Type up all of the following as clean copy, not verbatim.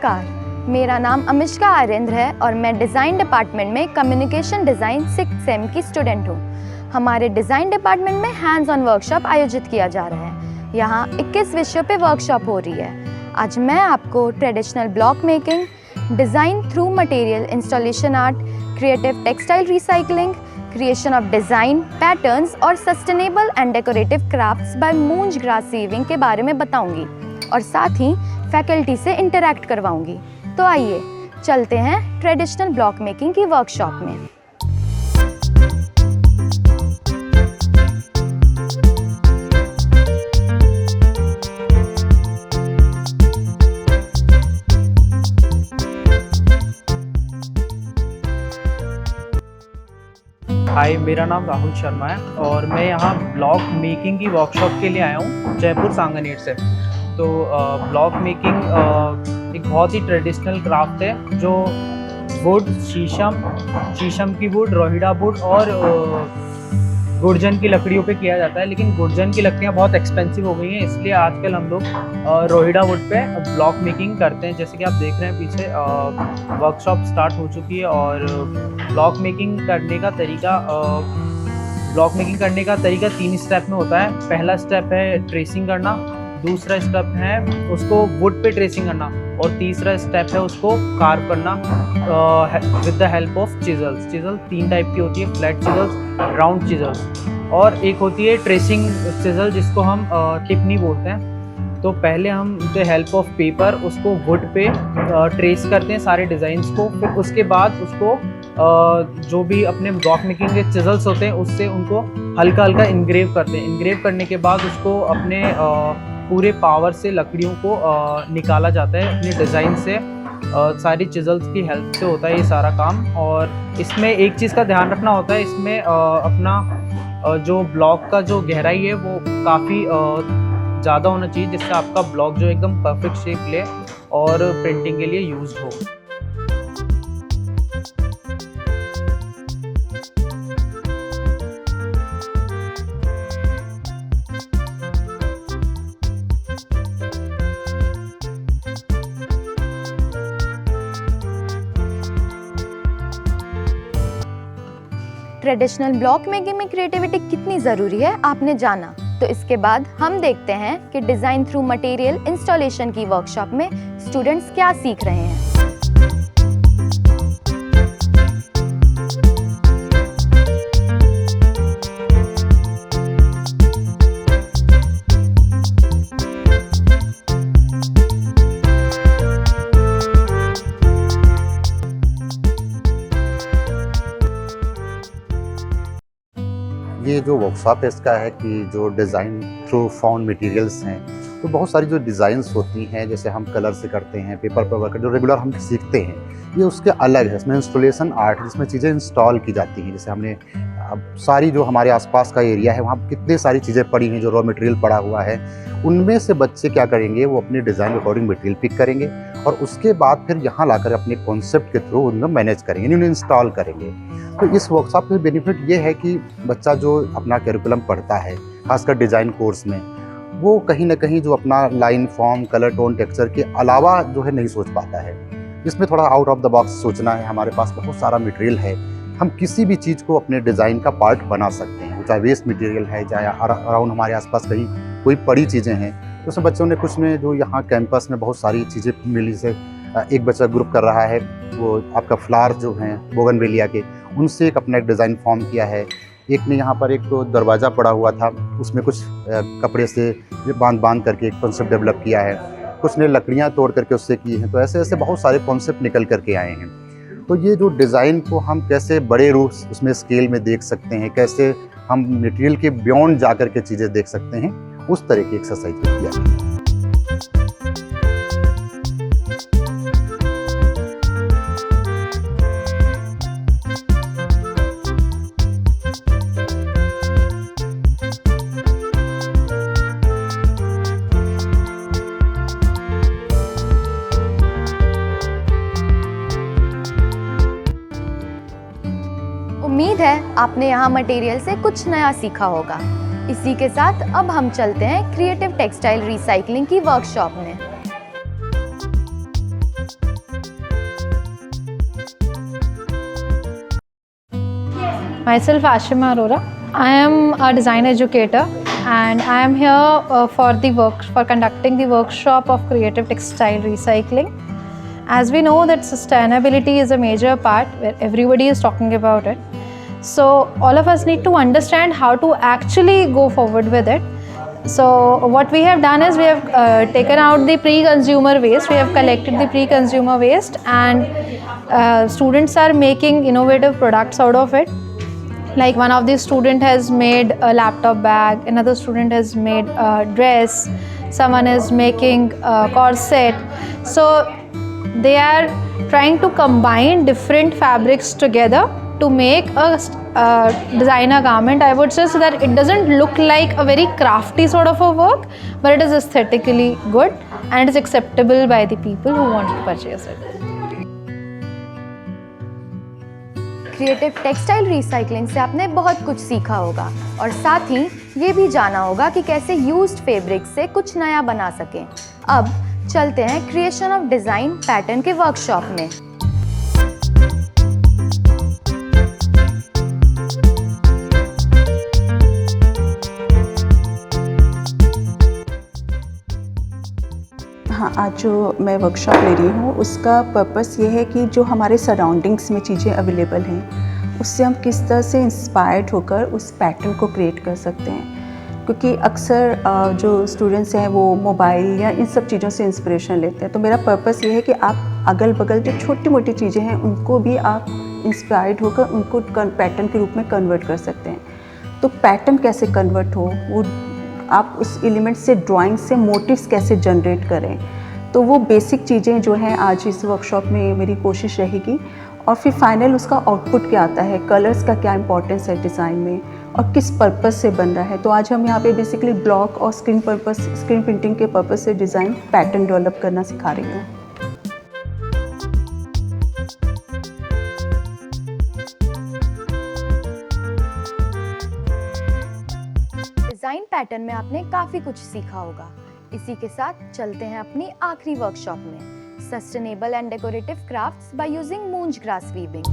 नमस्कार, मेरा नाम अमिष्का आर्येंद्र है और मैं डिज़ाइन डिपार्टमेंट में कम्युनिकेशन डिज़ाइन 6th सेम की स्टूडेंट हूँ। हमारे डिज़ाइन डिपार्टमेंट में हैंड्स ऑन वर्कशॉप आयोजित किया जा रहा है। यहाँ 21 विषयों पे वर्कशॉप हो रही है। आज मैं आपको traditional block making, design through material installation art, creative textile recycling, creation of design patterns और sustainable and decorative crafts by मूंज ग्रास वीविंग के बारे में बताऊंगी और साथ ही फैकल्टी से इंटरैक्ट करवाऊंगी। तो आइए चलते हैं ट्रेडिशनल ब्लॉक मेकिंग की वर्कशॉप में। हाय, मेरा नाम राहुल शर्मा है और मैं यहाँ ब्लॉक मेकिंग की वर्कशॉप के लिए आया हूँ जयपुर सांगानेर से। तो ब्लॉक मेकिंग एक बहुत ही ट्रेडिशनल क्राफ्ट है जो वुड, शीशम की वुड, रोहिड़ा वुड और गुड़जन की लकड़ियों पे किया जाता है। लेकिन गुड़जन की लकड़ियाँ बहुत एक्सपेंसिव हो गई हैं, इसलिए आजकल हम लोग रोहिड़ा वुड पे ब्लॉक मेकिंग करते हैं। जैसे कि आप देख रहे हैं पीछे वर्कशॉप स्टार्ट हो चुकी है और ब्लॉक मेकिंग करने का तरीका 3 स्टेप में होता है। पहला स्टेप है ट्रेसिंग करना, दूसरा स्टेप है उसको वुड पे ट्रेसिंग करना और तीसरा स्टेप है उसको कार्व करना with the help of chisels. Chisel 3 type की होती है, फ्लैट चिजल्स, राउंड चिजल्स और एक होती है ट्रेसिंग चिजल जिसको हम टिप्पनी बोलते हैं। तो पहले हम विद हेल्प ऑफ पेपर उसको वुड पे ट्रेस करते हैं सारे डिज़ाइंस को। फिर उसके बाद उसको जो भी अपने ब्लॉक मेकिंग के चिजल्स होते हैं उससे उनको हल्का हल्का इनग्रेव करते हैं। इनग्रेव करने के बाद उसको अपने पूरे पावर से लकड़ियों को निकाला जाता है अपने डिज़ाइन से। सारी चिजल्स की हेल्प से होता है ये सारा काम। और इसमें एक चीज़ का ध्यान रखना होता है, इसमें अपना जो ब्लॉक का जो गहराई है वो काफ़ी ज़्यादा होना चाहिए जिससे आपका ब्लॉक जो एकदम परफेक्ट शेप ले और प्रिंटिंग के लिए यूज़ हो। ट्रेडिशनल ब्लॉक मेकिंग में क्रिएटिविटी कितनी ज़रूरी है आपने जाना। तो इसके बाद हम देखते हैं कि डिज़ाइन थ्रू मटेरियल इंस्टॉलेशन की वर्कशॉप में स्टूडेंट्स क्या सीख रहे हैं। ये जो वर्कशॉप है इसका है कि जो डिज़ाइन थ्रू फाउंड मटेरियल्स हैं, तो बहुत सारी जो डिज़ाइंस होती हैं जैसे हम कलर से करते हैं, पेपर पर वर्क जो रेगुलर हम सीखते हैं, ये उसके अलग है। इसमें इंस्टॉलेशन आर्ट जिसमें चीज़ें इंस्टॉल की जाती हैं। जैसे हमने अब सारी जो हमारे आसपास का एरिया है वहाँ कितनी सारी चीज़ें पड़ी हैं, जो रॉ मटेरियल पड़ा हुआ है, उनमें से बच्चे क्या करेंगे, वो अपने डिज़ाइन अकॉर्डिंग मटेरियल पिक करेंगे और उसके बाद फिर यहाँ लाकर अपने कॉन्सेप्ट के थ्रू उनको मैनेज करेंगे, उन्हें इंस्टॉल करेंगे। तो इस वर्कशॉप का बेनिफिट ये है कि बच्चा जो अपना करिकुलम पढ़ता है, खासकर डिज़ाइन कोर्स में, वो कहीं ना कहीं जो अपना line, form, colour, tone, texture के अलावा जो है नहीं सोच पाता है। इसमें थोड़ा आउट ऑफ द बॉक्स सोचना है। हमारे पास बहुत सारा मटेरियल है, हम किसी भी चीज़ को अपने डिज़ाइन का पार्ट बना सकते हैं, चाहे वेस्ट मटेरियल है, चाहे अराउंड हमारे आसपास कहीं कोई पड़ी चीज़ें हैं। तो उसमें बच्चों ने कुछ में जो यहाँ कैंपस में बहुत सारी चीज़ें मिली से एक बच्चा ग्रुप कर रहा है, वो आपका फ्लावर जो हैं बोगनवेलिया के, उनसे एक अपना एक डिज़ाइन फॉर्म किया है। एक ने यहाँ पर एक दरवाज़ा पड़ा हुआ था, उसमें कुछ कपड़े से बांध करके एक कॉन्सेप्ट डेवलप किया है। कुछ ने लकड़ियाँ तोड़ करके उससे की हैं। तो ऐसे ऐसे बहुत सारे कॉन्सेप्ट निकल करके आए हैं। तो ये जो डिज़ाइन को हम कैसे बड़े रूप उसमें स्केल में देख सकते हैं, कैसे हम मटेरियल के बियॉन्ड जा कर के चीज़ें देख सकते हैं, उस तरह की एक्सरसाइज किया है। उम्मीद है आपने यहाँ मटेरियल से कुछ नया सीखा होगा। इसी के साथ अब हम चलते हैं क्रिएटिव टेक्सटाइल रिसाइकलिंग की वर्कशॉप में। Myself Ashima Arora. I am a design educator and I am here for conducting the workshop of creative textile recycling. As we know that sustainability is a major part where everybody is talking about it. So all of us need to understand how to actually go forward with it. So what we have done is we have taken out the pre-consumer waste, we have collected the pre-consumer waste, and students are making innovative products out of it. Like one of the student has made a laptop bag, another student has made a dress, someone is making a corset. So they are trying to combine different fabrics together to make a designer garment, I would say, so that it doesn't look like a very crafty sort of a work, but it is aesthetically good and it is acceptable by the people who want to purchase it. Creative textile recycling से आपने बहुत कुछ सीखा होगा और साथ ही ये भी जाना होगा कि कैसे यूज्ड फैब्रिक से कुछ नया बना सकें। अब चलते हैं क्रिएशन ऑफ डिज़ाइन पैटर्न के वर्कशॉप में। हाँ, आज जो मैं वर्कशॉप ले रही हूँ उसका पर्पस ये है कि जो हमारे सराउंडिंग्स में चीज़ें अवेलेबल हैं उससे हम किस तरह से इंस्पायर्ड होकर उस पैटर्न को क्रिएट कर सकते हैं, क्योंकि अक्सर जो स्टूडेंट्स हैं वो मोबाइल या इन सब चीज़ों से इंस्पिरेशन लेते हैं। तो मेरा पर्पस ये है कि आप अगल बगल जो छोटी मोटी चीज़ें हैं उनको भी आप इंस्पायर्ड होकर उनको पैटर्न के रूप में कन्वर्ट कर सकते हैं। तो पैटर्न कैसे कन्वर्ट हो, वो आप उस एलिमेंट से ड्राइंग से मोटिव्स कैसे जनरेट करें, तो वो बेसिक चीज़ें जो हैं आज इस वर्कशॉप में मेरी कोशिश रहेगी। और फिर फाइनल उसका आउटपुट क्या आता है, कलर्स का क्या इंपॉर्टेंस है डिज़ाइन में और किस पर्पस से बन रहा है। तो आज हम यहाँ पे बेसिकली ब्लॉक और स्क्रीन प्रिंटिंग के पर्पस से डिज़ाइन पैटर्न डेवलप करना सिखा रही हूँ। डिज़ाइन पैटर्न में आपने काफ़ी कुछ सीखा होगा। इसी के साथ चलते हैं अपनी आखिरी वर्कशॉप में, sustainable and decorative crafts by using मूंज ग्रास वीविंग।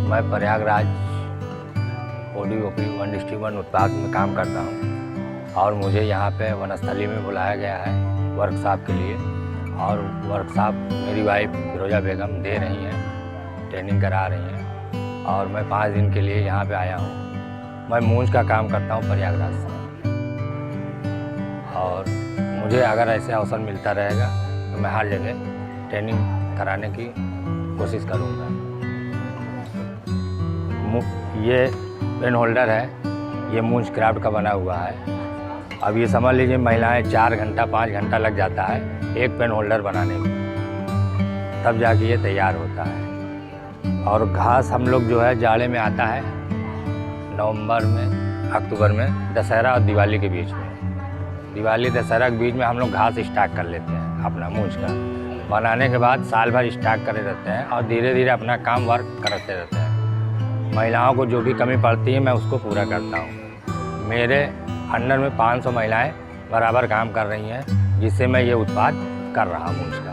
मैं Prayagraj ODOP one district one उत्पाद में काम करता हूँ और मुझे यहाँ पे वनस्थली में बुलाया गया है वर्कशॉप के लिए। और वर्कशॉप मेरी वाइफ फिरोजा बेगम दे रही हैं, ट्रेनिंग करा रही हैं और मैं 5 दिन के लिए यहाँ पे आया हूँ। मैं मूंज का काम करता हूँ प्रयागराज से और मुझे अगर ऐसे अवसर मिलता रहेगा तो मैं हर जगह ट्रेनिंग कराने की कोशिश करूँगा। ये पेन होल्डर है, ये मूंज क्राफ्ट का बना हुआ है। अब ये समझ लीजिए महिलाएं 4 घंटा 5 घंटा लग जाता है एक पेन होल्डर बनाने में, तब जाके ये तैयार होता है। और घास हम लोग जो है जाड़े में आता है नवंबर में अक्टूबर में, दशहरा और दिवाली के बीच में। दिवाली दशहरा के बीच में हम लोग घास स्टॉक कर लेते हैं अपना मूंज का। बनाने के बाद साल भर स्टॉक करे रहते हैं और धीरे धीरे अपना काम वर्क करते रहते हैं। महिलाओं को जो भी कमी पड़ती है मैं उसको पूरा करता हूँ। मेरे अंडर में 500 महिलाएं बराबर काम कर रही हैं, जिससे मैं ये उत्पाद कर रहा हूँ उसका।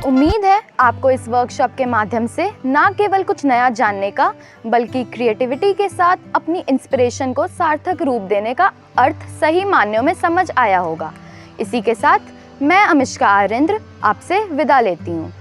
उम्मीद है आपको इस वर्कशॉप के माध्यम से ना केवल कुछ नया जानने का बल्कि क्रिएटिविटी के साथ अपनी इंस्पिरेशन को सार्थक रूप देने का अर्थ सही मायनों में समझ आया होगा। इसी के साथ मैं अमिष्का आरेंद्र आपसे विदा लेती हूँ।